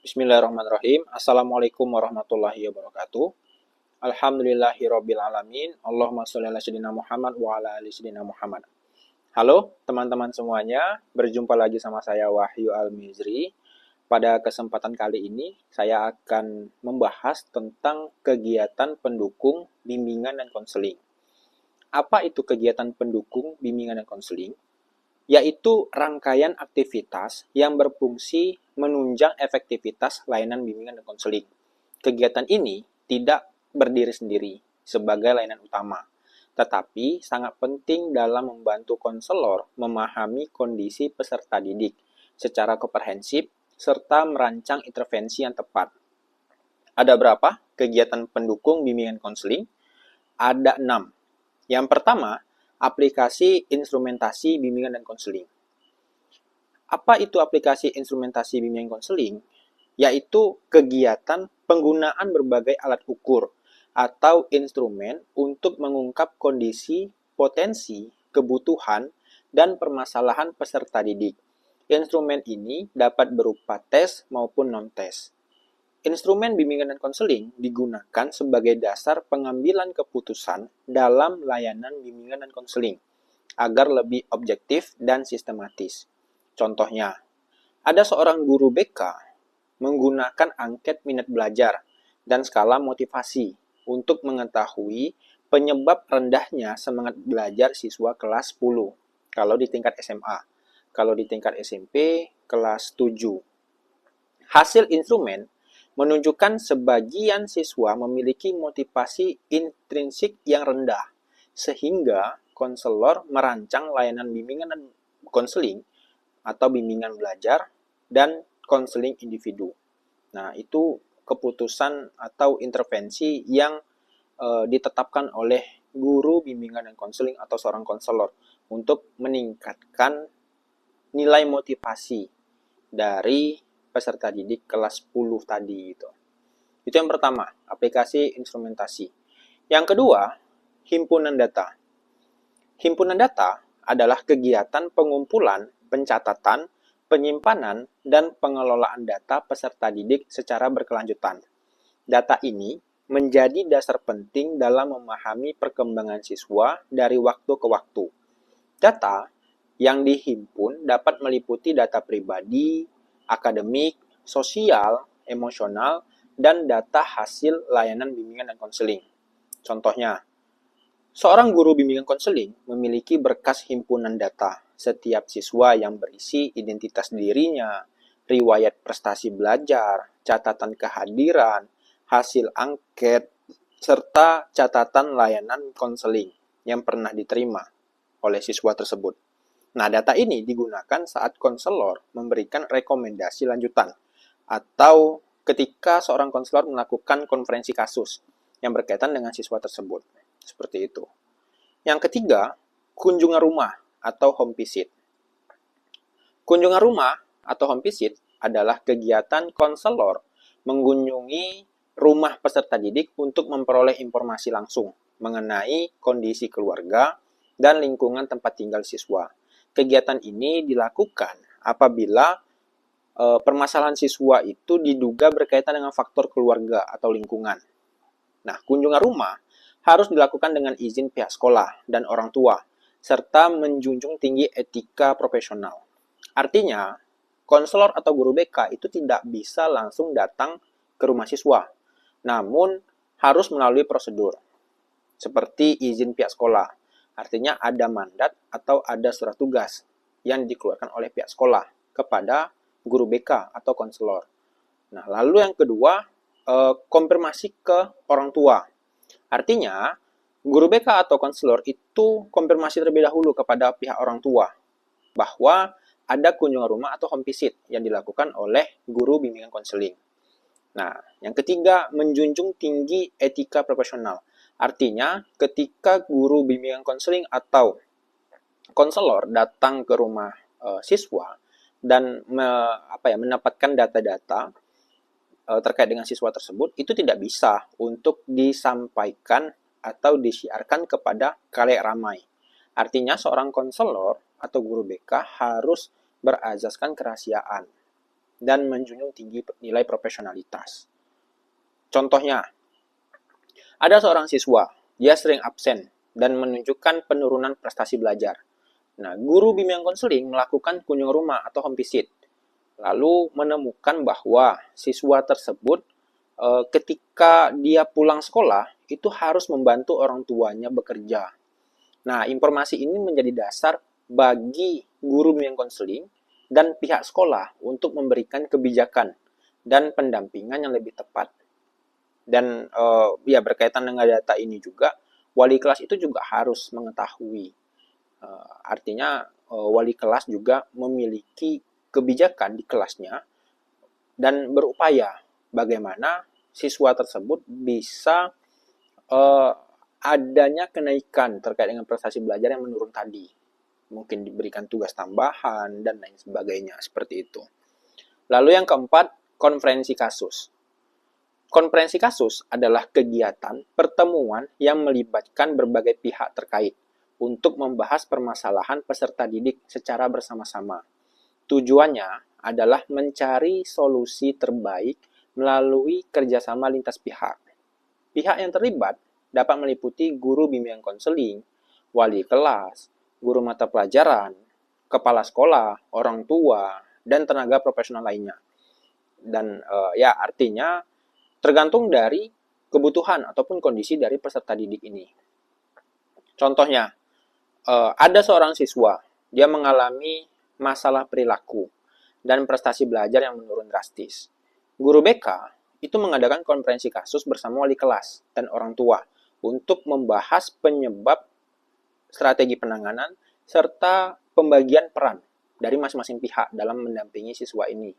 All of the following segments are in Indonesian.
Bismillahirrahmanirrahim. Assalamualaikum warahmatullahi wabarakatuh. Alhamdulillahirabbil alamin. Allahumma sholli ala sayyidina Muhammad wa ala ali sayyidina Muhammad. Halo teman-teman semuanya, berjumpa lagi sama saya Wahyu Al-Mizri. Pada kesempatan kali ini saya akan membahas tentang kegiatan pendukung bimbingan dan konseling. Apa itu kegiatan pendukung bimbingan dan konseling? Yaitu rangkaian aktivitas yang berfungsi menunjang efektivitas layanan bimbingan dan konseling. Kegiatan ini tidak berdiri sendiri sebagai layanan utama, tetapi sangat penting dalam membantu konselor memahami kondisi peserta didik secara komprehensif serta merancang intervensi yang tepat. Ada berapa kegiatan pendukung bimbingan konseling? Ada 6. Yang pertama, aplikasi instrumentasi bimbingan dan konseling. Apa itu aplikasi instrumentasi bimbingan konseling? Yaitu kegiatan penggunaan berbagai alat ukur atau instrumen untuk mengungkap kondisi, potensi, kebutuhan, dan permasalahan peserta didik. Instrumen ini dapat berupa tes maupun non-tes. Instrumen bimbingan dan konseling digunakan sebagai dasar pengambilan keputusan dalam layanan bimbingan dan konseling agar lebih objektif dan sistematis. Contohnya, ada seorang guru BK menggunakan angket minat belajar dan skala motivasi untuk mengetahui penyebab rendahnya semangat belajar siswa kelas 10 kalau di tingkat SMA, kalau di tingkat SMP kelas 7. Hasil instrumen menunjukkan sebagian siswa memiliki motivasi intrinsik yang rendah, sehingga konselor merancang layanan bimbingan dan konseling atau bimbingan belajar dan konseling individu. Nah, itu keputusan atau intervensi yang ditetapkan oleh guru bimbingan dan konseling atau seorang konselor untuk meningkatkan nilai motivasi dari peserta didik kelas 10 tadi itu. Itu yang pertama, aplikasi instrumentasi. Yang kedua, himpunan data. Himpunan data adalah kegiatan pengumpulan, pencatatan, penyimpanan, dan pengelolaan data peserta didik secara berkelanjutan. Data ini menjadi dasar penting dalam memahami perkembangan siswa dari waktu ke waktu. Data yang dihimpun dapat meliputi data pribadi, akademik, sosial, emosional, dan data hasil layanan bimbingan dan konseling. Contohnya, seorang guru bimbingan konseling memiliki berkas himpunan data setiap siswa yang berisi identitas dirinya, riwayat prestasi belajar, catatan kehadiran, hasil angket, serta catatan layanan konseling yang pernah diterima oleh siswa tersebut. Nah, data ini digunakan saat konselor memberikan rekomendasi lanjutan atau ketika seorang konselor melakukan konferensi kasus yang berkaitan dengan siswa tersebut. Seperti itu. Yang ketiga, kunjungan rumah atau home visit. Kunjungan rumah atau home visit adalah kegiatan konselor mengunjungi rumah peserta didik untuk memperoleh informasi langsung mengenai kondisi keluarga dan lingkungan tempat tinggal siswa. Kegiatan ini dilakukan apabila permasalahan siswa itu diduga berkaitan dengan faktor keluarga atau lingkungan. Nah, kunjungan rumah harus dilakukan dengan izin pihak sekolah dan orang tua, serta menjunjung tinggi etika profesional. Artinya, konselor atau guru BK itu tidak bisa langsung datang ke rumah siswa, namun harus melalui prosedur, seperti izin pihak sekolah. Artinya ada mandat atau ada surat tugas yang dikeluarkan oleh pihak sekolah kepada guru BK atau konselor. Nah, lalu yang kedua, konfirmasi ke orang tua. Artinya, guru BK atau konselor itu konfirmasi terlebih dahulu kepada pihak orang tua bahwa ada kunjungan rumah atau home visit yang dilakukan oleh guru bimbingan konseling. Nah, yang ketiga, menjunjung tinggi etika profesional. Artinya, ketika guru bimbingan konseling atau konselor datang ke rumah siswa dan mendapatkan data-data terkait dengan siswa tersebut, itu tidak bisa untuk disampaikan atau disiarkan kepada khalayak ramai. Artinya, seorang konselor atau guru BK harus berazaskan kerahasiaan. dan menjunjung tinggi nilai profesionalitas. Contohnya, ada seorang siswa, dia sering absen dan menunjukkan penurunan prestasi belajar. Nah, guru bimbingan konseling melakukan kunjung rumah atau home visit, lalu menemukan bahwa siswa tersebut ketika dia pulang sekolah itu harus membantu orang tuanya bekerja. Nah, informasi ini menjadi dasar bagi guru bimbingan konseling dan pihak sekolah untuk memberikan kebijakan dan pendampingan yang lebih tepat. Dan ya berkaitan dengan data ini juga, wali kelas itu juga harus mengetahui. Artinya wali kelas juga memiliki kebijakan di kelasnya dan berupaya bagaimana siswa tersebut bisa adanya kenaikan terkait dengan prestasi belajar yang menurun tadi. Mungkin diberikan tugas tambahan dan lain sebagainya, seperti itu. Lalu yang keempat, konferensi kasus. Konferensi kasus adalah kegiatan pertemuan yang melibatkan berbagai pihak terkait untuk membahas permasalahan peserta didik secara bersama-sama. Tujuannya adalah mencari solusi terbaik melalui kerjasama lintas pihak. Pihak yang terlibat dapat meliputi guru bimbingan konseling, wali kelas, guru mata pelajaran, kepala sekolah, orang tua, dan tenaga profesional lainnya. Dan ya artinya tergantung dari kebutuhan ataupun kondisi dari peserta didik ini. Contohnya, ada seorang siswa, dia mengalami masalah perilaku dan prestasi belajar yang menurun drastis. Guru BK itu mengadakan konferensi kasus bersama wali kelas dan orang tua untuk membahas penyebab, strategi penanganan, serta pembagian peran dari masing-masing pihak dalam mendampingi siswa ini.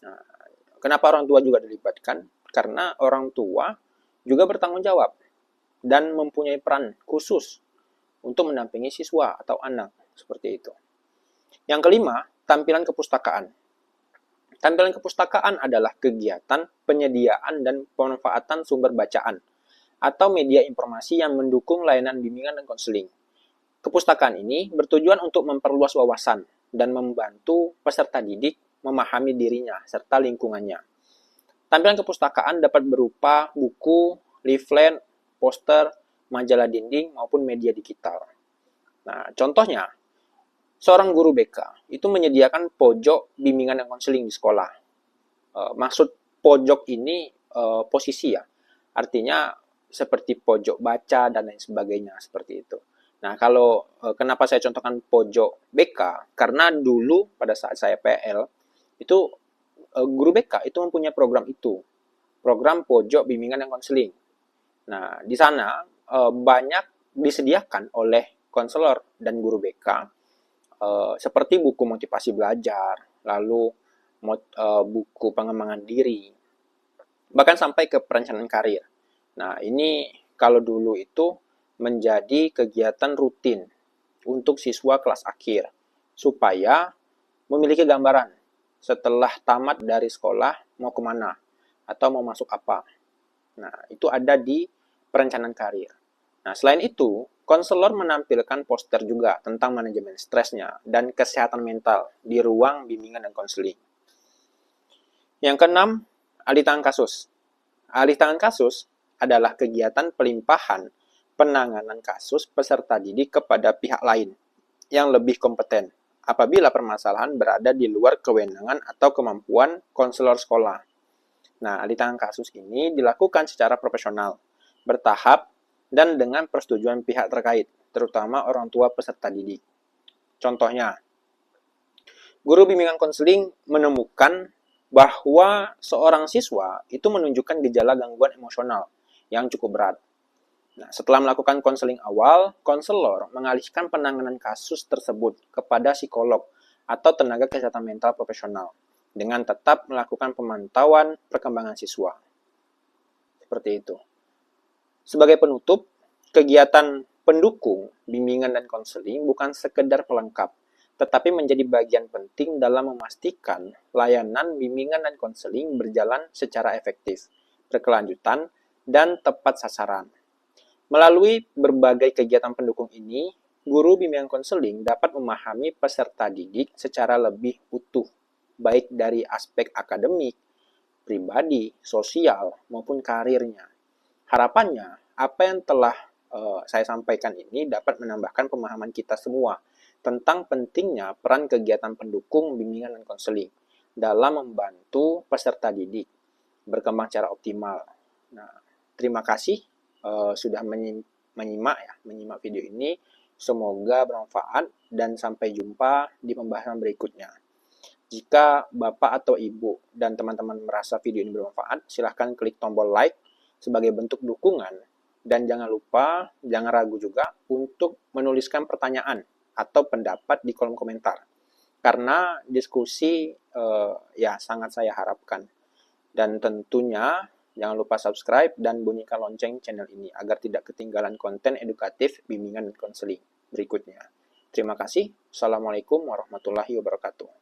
Nah, kenapa orang tua juga dilibatkan? Karena orang tua juga bertanggung jawab dan mempunyai peran khusus untuk mendampingi siswa atau anak, seperti itu. Yang kelima, tampilan kepustakaan. Tampilan kepustakaan adalah kegiatan penyediaan dan pemanfaatan sumber bacaan atau media informasi yang mendukung layanan bimbingan dan konseling. Kepustakaan ini bertujuan untuk memperluas wawasan dan membantu peserta didik memahami dirinya serta lingkungannya. Tampilan kepustakaan dapat berupa buku, leaflet, poster, majalah dinding, maupun media digital. Nah, contohnya, seorang guru BK itu menyediakan pojok bimbingan dan konseling di sekolah. Maksud pojok ini posisi ya, artinya seperti pojok baca dan lain sebagainya, seperti itu. Nah, kalau kenapa saya contohkan pojok BK? Karena dulu pada saat saya PL, itu guru BK itu mempunyai program itu, program pojok bimbingan dan konseling. Nah, di sana banyak disediakan oleh konselor dan guru BK seperti buku motivasi belajar, lalu buku pengembangan diri, bahkan sampai ke perencanaan karir. Nah, ini kalau dulu itu menjadi kegiatan rutin untuk siswa kelas akhir, supaya memiliki gambaran setelah tamat dari sekolah mau kemana, atau mau masuk apa. Nah, itu ada di perencanaan karir. Nah, selain itu, konselor menampilkan poster juga tentang manajemen stresnya dan kesehatan mental di ruang bimbingan dan konseling. Yang keenam, alih tangan kasus. Alih tangan kasus adalah kegiatan pelimpahan penanganan kasus peserta didik kepada pihak lain yang lebih kompeten apabila permasalahan berada di luar kewenangan atau kemampuan konselor sekolah. Nah, alih tangan kasus ini dilakukan secara profesional, bertahap, dan dengan persetujuan pihak terkait, terutama orang tua peserta didik. Contohnya, guru bimbingan konseling menemukan bahwa seorang siswa itu menunjukkan gejala gangguan emosional yang cukup berat. Nah, setelah melakukan konseling awal, konselor mengalihkan penanganan kasus tersebut kepada psikolog atau tenaga kesehatan mental profesional dengan tetap melakukan pemantauan perkembangan siswa. Seperti itu. Sebagai penutup, kegiatan pendukung bimbingan dan konseling bukan sekedar pelengkap, tetapi menjadi bagian penting dalam memastikan layanan bimbingan dan konseling berjalan secara efektif, berkelanjutan, dan tepat sasaran. Melalui berbagai kegiatan pendukung ini, guru bimbingan konseling dapat memahami peserta didik secara lebih utuh baik dari aspek akademik, pribadi, sosial, maupun karirnya. Harapannya, apa yang telah saya sampaikan ini dapat menambahkan pemahaman kita semua tentang pentingnya peran kegiatan pendukung bimbingan dan konseling dalam membantu peserta didik berkembang secara optimal. Nah, terima kasih sudah menyimak video ini. Semoga bermanfaat dan sampai jumpa di pembahasan berikutnya. Jika Bapak atau Ibu dan teman-teman merasa video ini bermanfaat, silahkan klik tombol like sebagai bentuk dukungan. Dan jangan lupa, jangan ragu juga untuk menuliskan pertanyaan atau pendapat di kolom komentar. Karena diskusi ya sangat saya harapkan. Dan tentunya jangan lupa subscribe dan bunyikan lonceng channel ini agar tidak ketinggalan konten edukatif bimbingan dan konseling berikutnya. Terima kasih. Assalamualaikum warahmatullahi wabarakatuh.